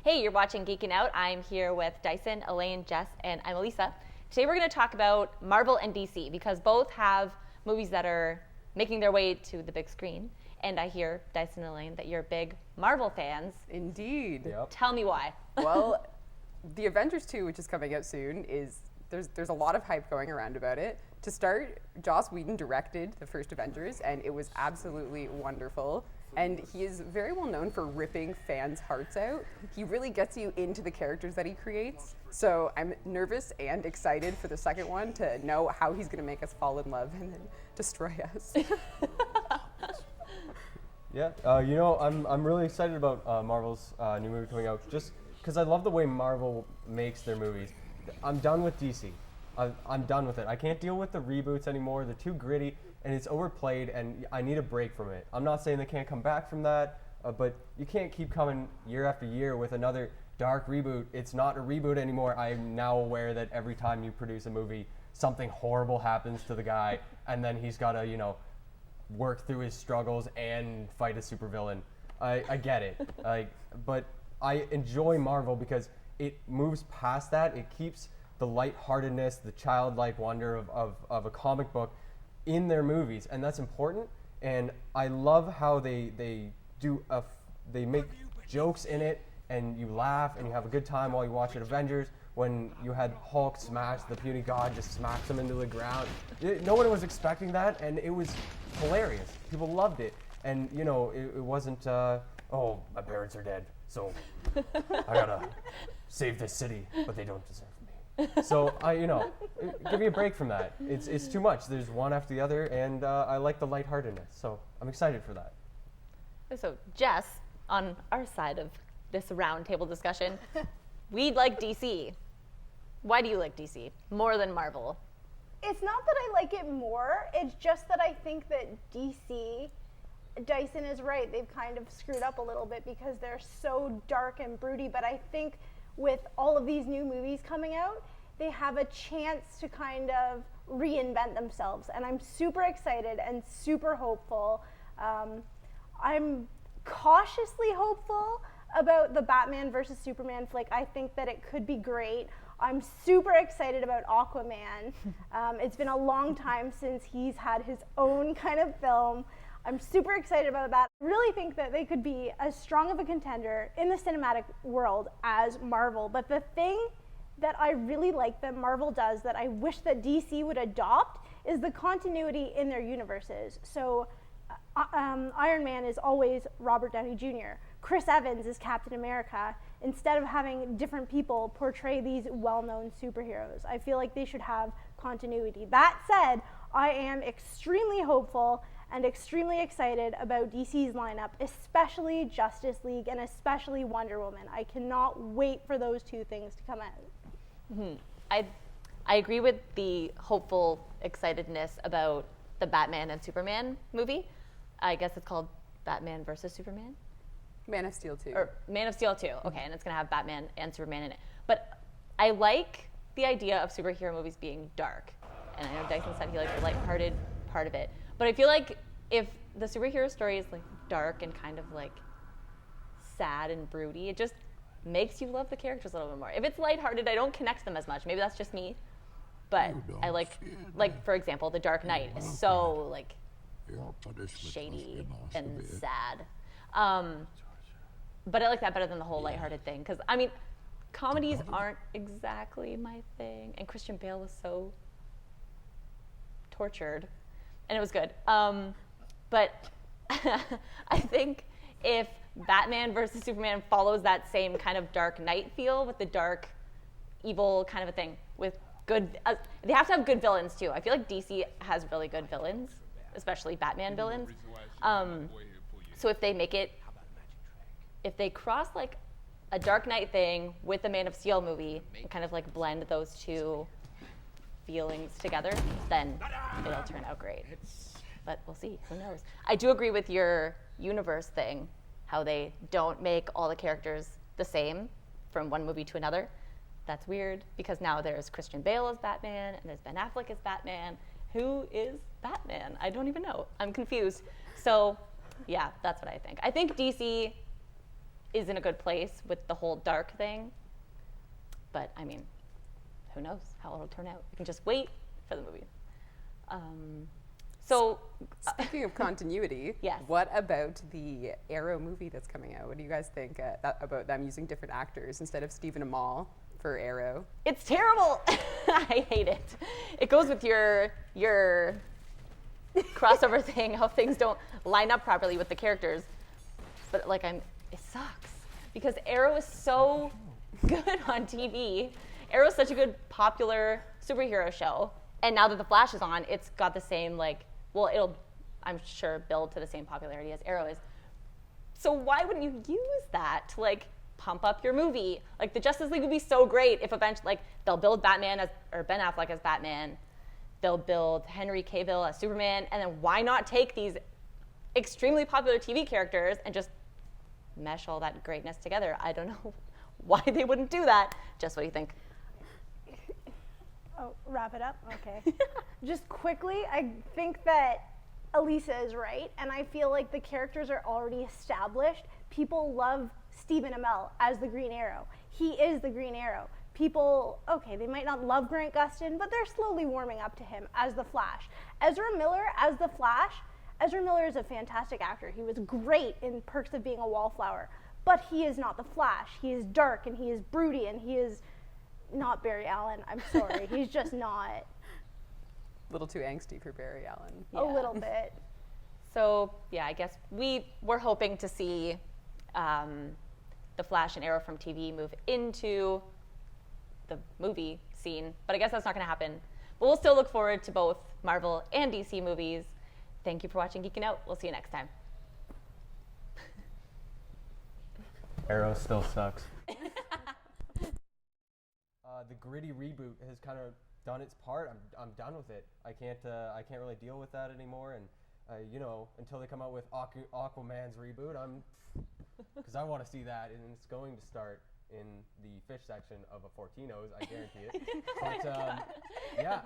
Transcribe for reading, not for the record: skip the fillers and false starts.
Hey, you're watching Geekin Out. I'm here with Dyson, Elaine, Jess, and I'm Elisa. Today we're going to talk about Marvel and DC because both have movies that are making their way to the big screen. And I hear, Dyson and Elaine, that you're big Marvel fans. Indeed. Yep. Tell me why. Well, the Avengers 2, which is coming out soon, there's a lot of hype going around about it. To start, Joss Whedon directed the first Avengers, and it was absolutely wonderful. And he is very well known for ripping fans' hearts out. He really gets you into the characters that he creates. So I'm nervous and excited for the second one to know how he's going to make us fall in love and then destroy us. Yeah, I'm really excited about Marvel's new movie coming out, just because I love the way Marvel makes their movies. I'm done with DC. I'm done with it. I can't deal with the reboots anymore. They're too gritty, and it's overplayed, and I need a break from it. I'm not saying they can't come back from that, but you can't keep coming year after year with another dark reboot. It's not a reboot anymore. I'm now aware that every time you produce a movie, something horrible happens to the guy, and then he's got to, work through his struggles and fight a supervillain. I get it, but I enjoy Marvel because it moves past that. It keeps the lightheartedness, the childlike wonder of a comic book in their movies, and that's important. And I love how they make jokes in it, and you laugh and you have a good time while you watch it. Avengers, when you had Hulk smash the puny god, just smacks him into the ground. No one was expecting that, and it was hilarious. People loved it, and it wasn't. Oh, my parents are dead, so I gotta save this city, but they don't deserve me. So give me a break from that. It's too much. There's one after the other, and I like the lightheartedness. So I'm excited for that. So Jess, on our side of this roundtable discussion, we like DC. Why do you like DC more than Marvel? It's not that I like it more, it's just that I think that DC, Dyson is right, they've kind of screwed up a little bit because they're so dark and broody, but I think with all of these new movies coming out, they have a chance to kind of reinvent themselves, and I'm super excited and super hopeful. I'm cautiously hopeful about the Batman versus Superman flick. I think that it could be great. I'm super excited about Aquaman. It's been a long time since he's had his own kind of film. I'm super excited about that. I really think that they could be as strong of a contender in the cinematic world as Marvel. But the thing that I really like that Marvel does that I wish that DC would adopt is the continuity in their universes. So Iron Man is always Robert Downey Jr. Chris Evans is Captain America. Instead of having different people portray these well-known superheroes, I feel like they should have continuity. That said, I am extremely hopeful and extremely excited about DC's lineup, especially Justice League and especially Wonder Woman. I cannot wait for those two things to come out. Mm-hmm. I agree with the hopeful excitedness about the Batman and Superman movie. I guess it's called Batman versus Superman. Man of Steel 2. Or Man of Steel 2, okay, and it's going to have Batman and Superman in it. But I like the idea of superhero movies being dark. And I know Dyson said he liked the lighthearted part of it. But I feel like if the superhero story is like dark and kind of like sad and broody, it just makes you love the characters a little bit more. If it's lighthearted, I don't connect to them as much. Maybe that's just me. But I like for example, The Dark Knight is so like shady and sad. But I like that better than the whole lighthearted thing. Because, comedies aren't exactly my thing. And Christian Bale was so tortured. And it was good. But I think if Batman versus Superman follows that same kind of Dark Knight feel with the dark, evil kind of a thing, with good... they have to have good villains, too. I feel like DC has really good villains, especially Batman villains. So if they make it... If they cross like a Dark Knight thing with the Man of Steel movie and kind of like blend those two feelings together, then it'll turn out great. But we'll see. Who knows? I do agree with your universe thing, how they don't make all the characters the same from one movie to another. That's weird because now there's Christian Bale as Batman and there's Ben Affleck as Batman. Who is Batman? I don't even know. I'm confused. So yeah, that's what I think. I think DC is in a good place with the whole dark thing. But I mean, who knows how it'll turn out? We can just wait for the movie. Speaking of continuity, Yes. what about the Arrow movie that's coming out? What do you guys think about them using different actors instead of Stephen Amell for Arrow? It's terrible. I hate it. It goes with your crossover thing, how things don't line up properly with the characters. But like it sucks because Arrow is so good on TV. Arrow is such a good popular superhero show, and now that the Flash is on, it's got the same it'll I'm sure build to the same popularity as Arrow is. So why wouldn't you use that to pump up your movie? Like the Justice League would be so great if eventually they'll build Batman or Ben Affleck as Batman, they'll build Henry Cavill as Superman, and then why not take these extremely popular TV characters and just mesh all that greatness together? I don't know why they wouldn't do that. Jess, what do you think? Oh, wrap it up? Okay. Just quickly, I think that Elisa is right, and I feel like the characters are already established. People love Stephen Amell as the Green Arrow. He is the Green Arrow. People, okay, they might not love Grant Gustin, but they're slowly warming up to him as the Flash. Ezra Miller as the Flash, Ezra Miller is a fantastic actor. He was great in Perks of Being a Wallflower, but he is not the Flash. He is dark, and he is broody, and he is not Barry Allen. I'm sorry. He's just not. A little too angsty for Barry Allen. A little bit. So yeah, I guess we're hoping to see the Flash and Arrow from TV move into the movie scene, but I guess that's not going to happen. But we'll still look forward to both Marvel and DC movies. Thank you for watching Geekin' Out. We'll see you next time. Arrow still sucks. The gritty reboot has kind of done its part. I'm done with it. I can't really deal with that anymore. And until they come out with Aquaman's reboot, because I want to see that, and it's going to start in the fish section of a Fortino's. I guarantee it. But yeah,